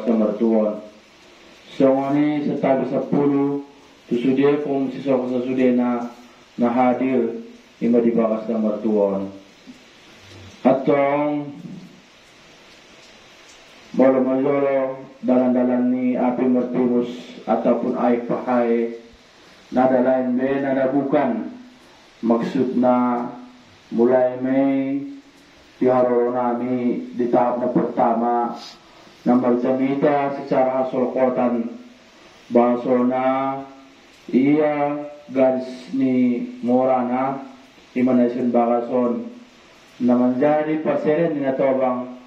nomor tuan. Songoni setabi 10 tusudia kung sisok sa sudena na hadir ima di bakas nomor tuan. Atong molo-molo dalan-dalan ni api mertirus ataupun aik pakai nada lain be nada bukan maksud na mulai Mei diharoro nami di tahap na pertama na magsamita secara hasolkotan bahasa na iya garis ni Morana imanasyon bakason na menjadi paseren ni natobang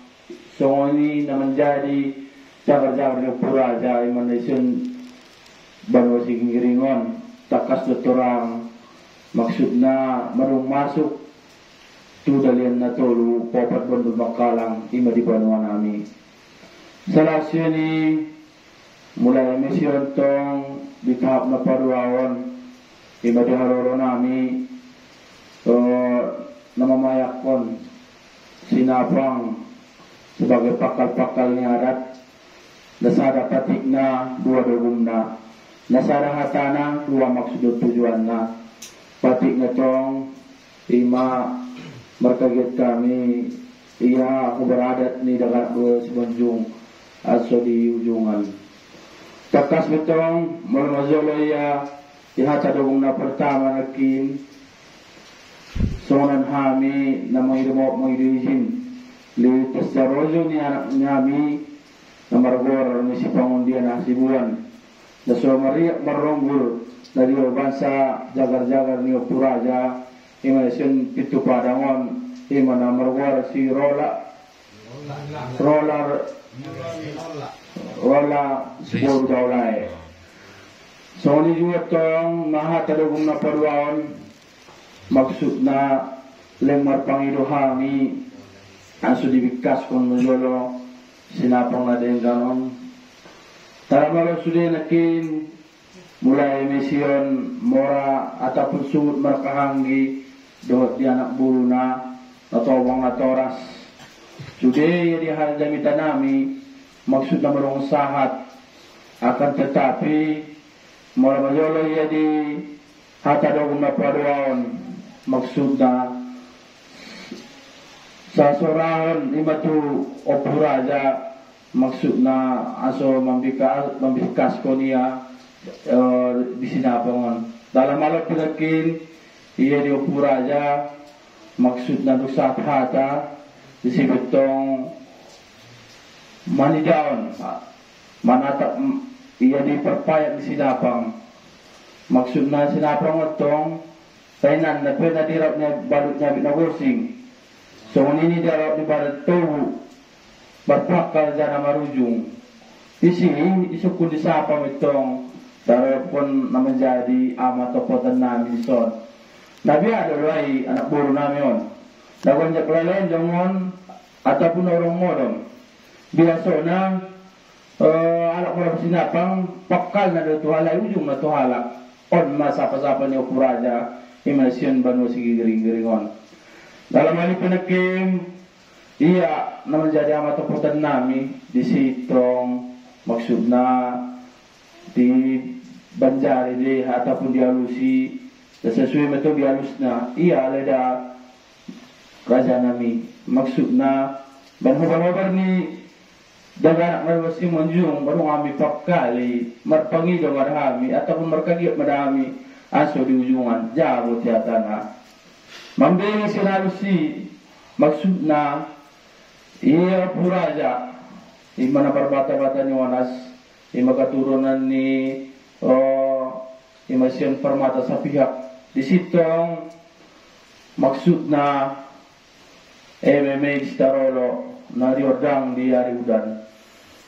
songoni na menjadi jagar-jagar ni Puraja imanasyon banwa Giringon takas dotorang maksud na marung masuk tu dalian na tolu popat bandul makalang ima di banwa nami. Salasya ni mulai misyon tong di tahap na paruawan ima di haroro nami namamayakon sinapang sebagai pakal-pakal ni adat nasada patik na dua dogum na nasada hatana dua maksud tujuan na patik na tong ima markaget kami iya kuberadat ni dagat sebanjung aso di ujungan takas betong marmazolo iya ihata dogong na pertama nakin sonan hami na mangidizin li tesdarojo ni anak nyami na margor ni si pangundian hasibuan na so marronggul na diyo bansa jagar-jagar ni Puraja imasin pitu padangon imana margor si Rola sepuluh daulay. So ni juga tong mahatadugong na paruaon maksud na lemar pangido hami aso dibikas kung nulolo sinapang na din ganon. Taramalo sudah nakin mulai misyon mora ataupun sumut markahanggi dohot di anak bulu na natawang na toras. Sudah di hal damitan nami maksud na marong sahat akan tetapi mula majolo iya di hatadogong na paruaon maksud na sa sorahan imatu o Puraja maksud na aso mambikas ko niya di sinapangon dalam alat pinakin iya di o Puraja maksud na dusat hata disibitong manidaon manatap iya di perpayat di sinapang maksud na sinapang otong kainan na pwede dirap niya balut niya binagosing so ini dirap ni balut tuhu berpakal dana marujung isi isukun di sapang itong darapon na menjadi amat topotan namin son nabi ada lagi anak buru namin on nagonjak lalain jangon ataupun orang modong biasa na anak orang sinapang pakal na do tuhala ujung na tuhala on masapa-sapa ni Puraja imasyon banwa Giringon dalam hal pinakim iya na menjadi amat topotan nami di sitong maksud na di Banjari di ataupun di Alusi sesuai metode di Alus na iya leda raja nami maksud na banhabar ni daga anak marwasi monjung baru kami pakali marpangido marhami ataupun markagiat madami aso di ujungan jabo tiatana mambeli sinalusi maksud na iya Puraja imana barbata-bata ni wanas ima katurunan ni imasyon permata sa pihak di sitong maksud na MMA di Starolo na diordang di Ariudan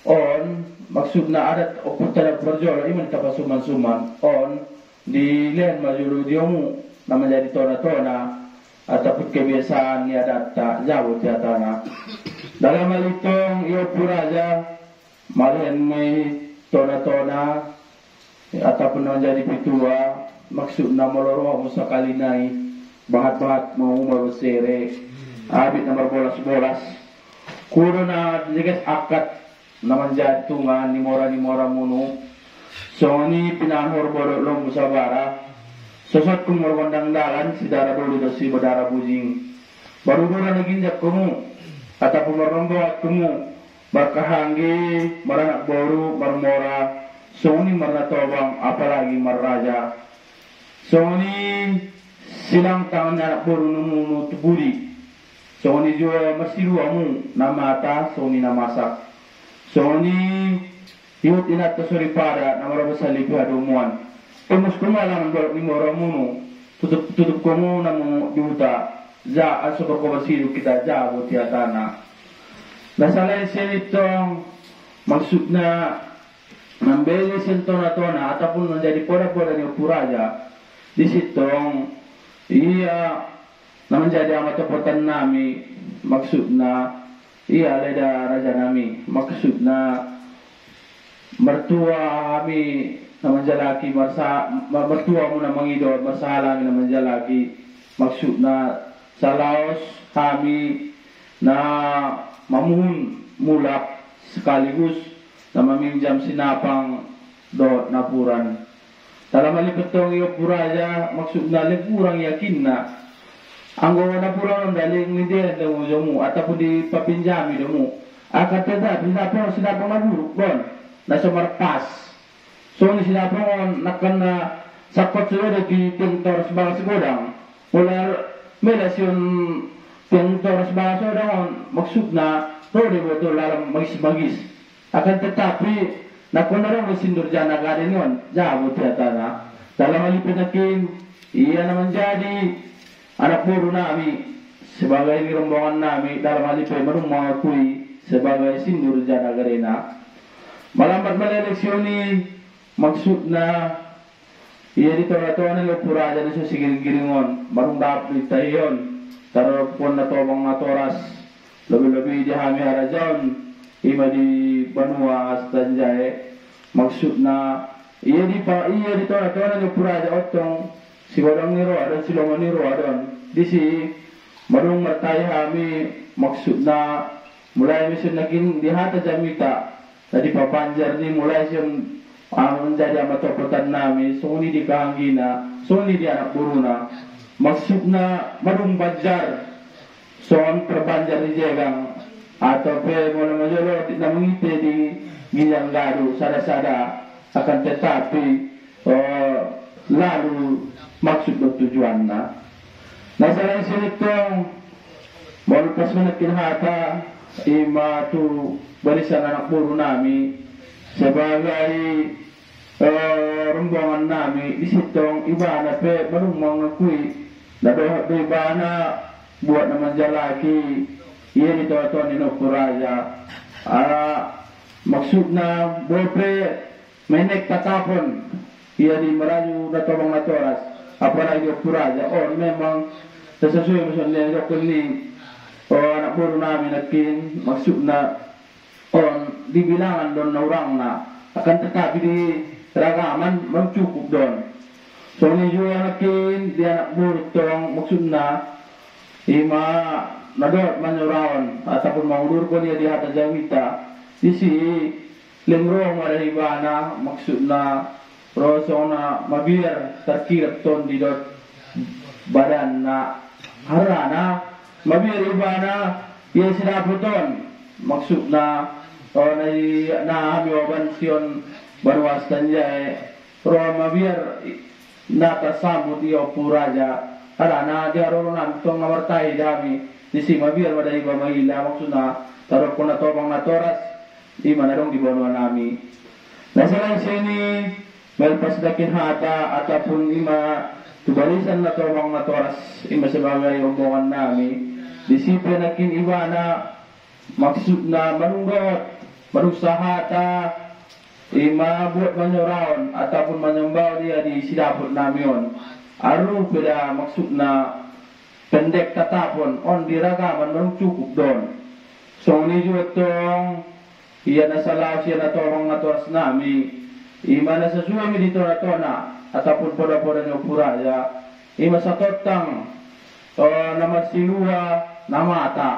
on maksud na adat o punta berjolo iman kapasuman-suman on di len majulu diomu na menjadi tona-tona ataupun kebiasaan ni adat tak jauh tiatana dalam hal itong iyo Puraja malian may tona-tona ataupun menjadi pitua maksud na moloro mo sa kalinay bahat-bahat mau mabasere abit na marbolas-bolas kuno na digas akat naman jatungan ni mora munu. So ni pinahor borok lo musabara. Sosot kung morgondang dalan si dara dulu do si badara bujing. Baru dora naginjak kumu. Ataupun morombo kumu. Barkahanggi maranak boru marmora. So ni marna tobang apalagi marraja. So ni silang tangan anak boru numunu tuburi. So ni juga masiru amu namata so ni namasak. So ni hiut inat tasuri pada namara basali piadumuan. Emus kumalang dorok ni moramuno tutup komu namu diuta za asopor kobasiru kita ja botiatana. Nasalay senitong maksudna membeli sentona-tona ataupun menjadi poda-poda ni puraja di sitong ia na menjadi amatopotan nami maksudna ia leda raja nami maksudna mertua kami na menjalaki mertua mo na mangidot masalah kami na menjalaki maksudna sa Laos kami na mamuhun mulak sekaligus na maminjam sinapang do napuran. Dalam malipet tong iyo puraja maksudna kurang yakin na ang gawa napuran daling hindi na mo ataupun di papinjami mo akan tetapi sinapang naburuk don nasa marpas. So ni sinapang nakana sakot sudah di pintor sebagai segodang mula melasyon pintor sebagai segodang maksudna rode betul dalam magis-magis. Akan tetapi nakunarang sindur jana garin yon jabut yatana dalam halipin nakin iya naman jadi anak buru nami sebagai rombongan nami dalam halipin marung mengakui sebagai sindur jana garena malambat maleleksioni maksudna iya ditolak-tolak nilo puraja na susigiring-giringon marung dapit tayon tarapon na tobang matoras lebih-lebih di hami harajon ima di Banua Astanjay maksudna iya ditolak-tolak nilo puraja otong si bodang niro adon si longan niro adon di si marung martay hami maksudna mulai misin naging dihata jamita tadi papanjar ni mulai siyang menjadi amatopotan nami suni di kahanggina suni di anak buruna maksudna marung banjar soon perbanjar di jegang atau pe mula majolo na mengite di gilang garu sada-sada akan tetapi lalu maksud dan tujuan na selain sinitong malpas manakin hata ima tu barisan anak buru nami sebagai rombongan nami di sitong ibana pe marung mengakui na ibana buat nama jalaki iya dito-to ni Nokuraja maksudna boleh menek tatapon iya di merayu na tolong na toras apalagi Nokuraja memang sesuai misalnya dokter ni anak buru namin nakin maksudna dibilangan don na orang na akan tetapi di ragaman cukup don so ni juga nakin di anak buru tong maksudna ima nadot manyurawan ataupun maulur ko niya di hata jawita di si lemrong marahibana maksudna rosona mabir terkirap ton di dot badan na harana mabir ibana iya sinaputon maksudna na hamiwaban siyon Banua Astanjay ro mabir natasambut iyo puraja harana di aronan tong nawartay dami di si mabir madai ba mahila maksudna tarok ko na tobang na toras di manarong di Banua nami selain sini melpas dakin hata ataupun ima tubalisan na tobang na toras ima sebagai rombongan nami disiplin nakin ibana maksudna manunggot marusahata ima buat manyoraon ataupun manyambau dia di sidapot nami on aru beda maksudna pendek tatapon on diragaman marung cukup don so ni juga tong iya na salaw siya na tolong na toras nami ima na sesuai mi dito na tona ataupun poda-poda ni Puraja ima sa totang na magsiluha na mata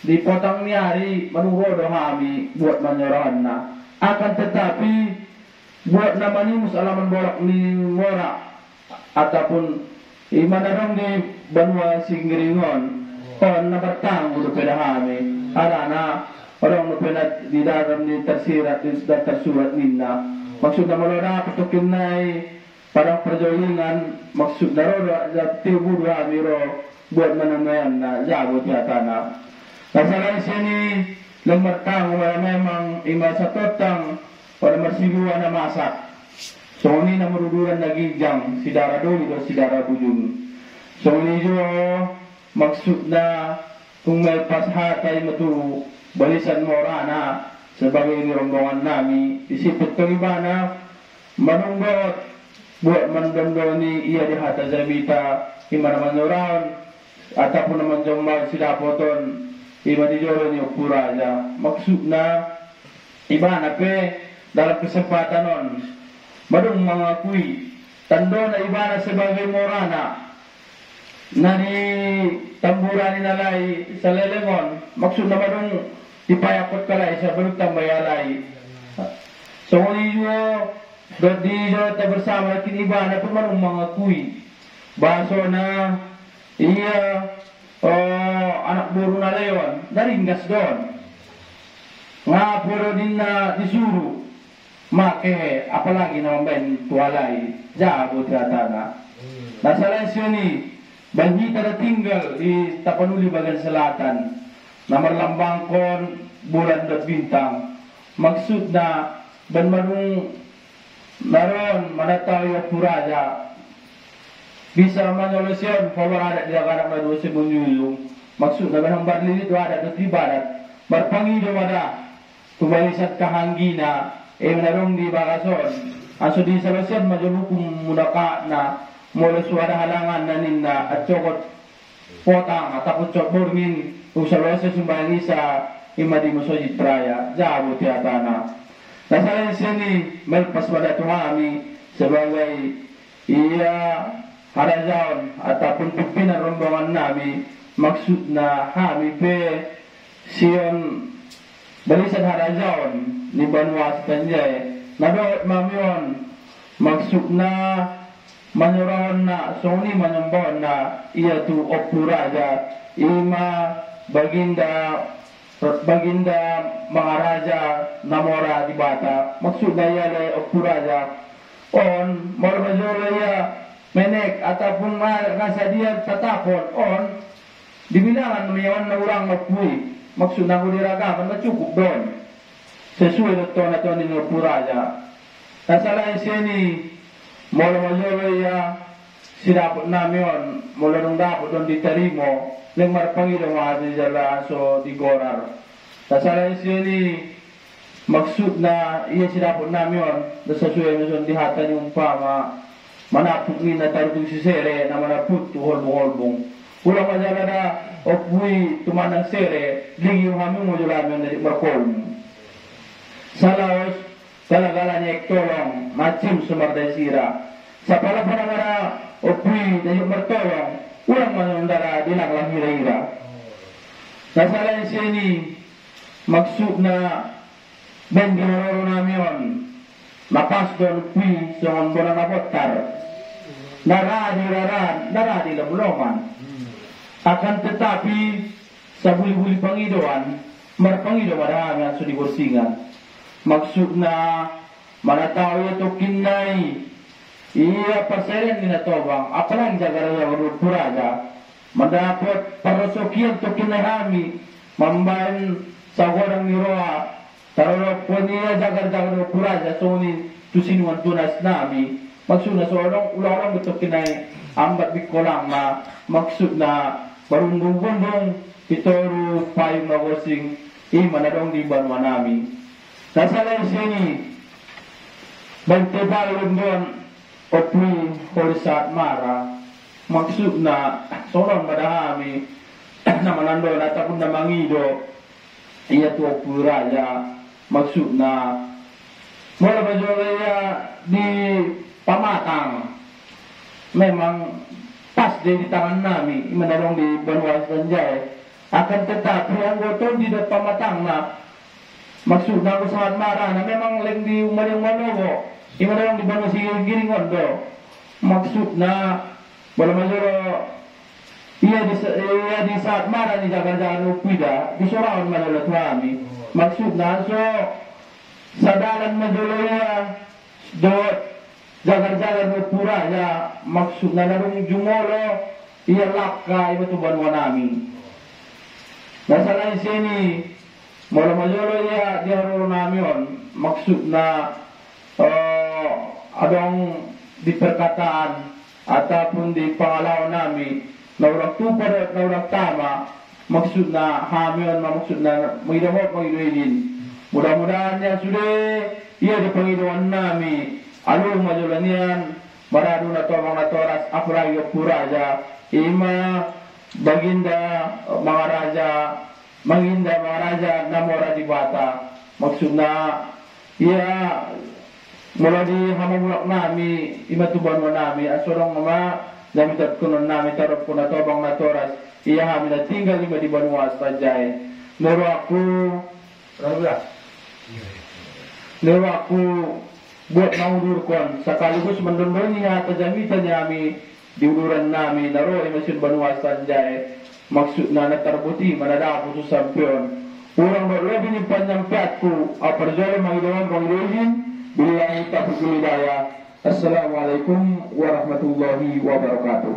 di potang ni hari manurodo kami buat manyorahan na. Akan tetapi buat naman ni musalaman borak ni mora ataupun imanarong di banwa singringon on na bertang udah peda kami arana orang nu peda di dalam ni tersirat di tersurat ninna maksud na malora patukin nai parang perjolingan maksud na ro tibu dua miro buat mananayan na jabot yata na. Masalah sini lembar tang memang ima satotang pada marsiluan na masak. So ini na maruduran lagi jang si darah doli do si darah bujun. So ini jo maksud na kung may pashatay matu balisan mo rana sebagai rombongan nami isipit kang iba na manunggot buat mandondoni iya di hata zabita ima naman orang ataupun naman jommal sila poton iba di jolo ni ukuraja maksud na iba na pe dalam kesempatan on madung mengakui tando na iba na sebagai morana nari tamburani nalai sa lelengon maksud na madung dipayakot kalay sa baluk tambayalay so ni jo di jo ta bersama kin iba na pe madung mengakui baso na iya anak buru na leon naringgas doon nga puro din na disuruh make apalagi na main tualay jabot kata na nasa lesyon ni banjita na tinggal di Tapanuli bagian selatan na marlambangkon bulan at bintang maksud na ban marung naron manatawi at puraja bisa manolusyon pawarada di anak na doon si Munyulong maksud na banang barli dito ada do tibarat barpangido wada tubalisat kahanggina menarong di bakason aso di salusyon majunukum mudaka na mula suara halangan na ninna at cokot potang atapot cok bormin kung salusyon sumbayang isa imadi musojit praya jabot yata na nasalin siya ni melpas wada tuhami sebagai iya harajaon ataupun pimpinan rombongan nami maksud na kami pe siyon balisan harajaon ni Banwas Tanjay nadoot mamyon maksud na manyurahan na soni manyambon na iya tu opuraja ima baginda maharaja namora di bata maksud na iya opuraja on marmajolaya menek ataupun nasa dia tatapon on dibilangan mayawan na urang magpui maksud na kuliragaman na cukup doon sesuai dengan tuan ini puraja nasalah sini mula majolo ya sidapot namion mula nung dapot don diterimo lemar pangido mahadi jala so digorar nasalah sini maksud na iya sidapot namion sesuai dengan dihatan yung pama manapuk ni na tarutong si sere na manaput tu holbong-holbong ulang majala na opui tumanang sere ligi yung haming mo julamin na markolm salaos kalagalan yak tolong macam sumarday sira sa palapanamara opui na yung martolong ulang manundara dinaklang hira-hira nasalan siya ni maksud na ben ginaroro namin mapas doon opui sa mga napotar naradi labulongan akan tetapi sa buli-buli pangidoan marpangido marami ang sudiborsingan maksud na manataw ito kinay iya paseren ni natobang apalang jagaraya warud puraja madapot parosokyan to kinahami mambayan sa gorang niroa tarolok po niya jagar-jagar puraja so ni tusinuan tunas nami maksud na so ulang ito kinay ambat bikolang na maksud na barungbong-bumbong pitoro payong nagosing imanadong di banwa nami nasalay sini bantebal doon opri horisat mara maksud na soron madahami na manandon ataupun na mangido iya tu opuraja maksud na mula bajolaya di pamatang memang pas di tangan nami menarong di Banwas Tanjay Akan tetapi ang goto di dapat pamatang na maksud na ko sa mara na memang leng di umaling manogo ima na di bano si giringon do maksud na wala majoro iya di saat mara ni jaga-jaga upida di sorawan malala tuami maksud na so sadalan majoro iya do jaga-jaga upura ya maksud na narung jumolo iya lakka iba tuban wanami. Nasa lain sini, mula majolo ya diharu namin maksud na adong di perkataan ataupun di pangalaw namin na urang tupad at na urang tama maksud na hamion maksud na magidamot magiluilin. Mudah-mudahan niya sudah iya di pangiluan namin alung majolo niyan marado na to mga toras apurayo puraja ima baginda mga raja manginda mga raja namora di bata maksud na iya mula di hamamulak nami imatuban mo nami asurong nama namitat kunon nami tarap ko na tobang na toras iya kami na tinggal lima di Banuas tajay nero aku buat naudurkon sekaligus mendondol niya tajamitan niya kami diuluran namin naro imasin Banuas Sanjay maksud na natarbuti manadapo sa sampyon urang berlebih ni penyampiatku aparjolo mangidawan pangilojin billahi taufiq hidayah. Assalamualaikum warahmatullahi wabarakatuh.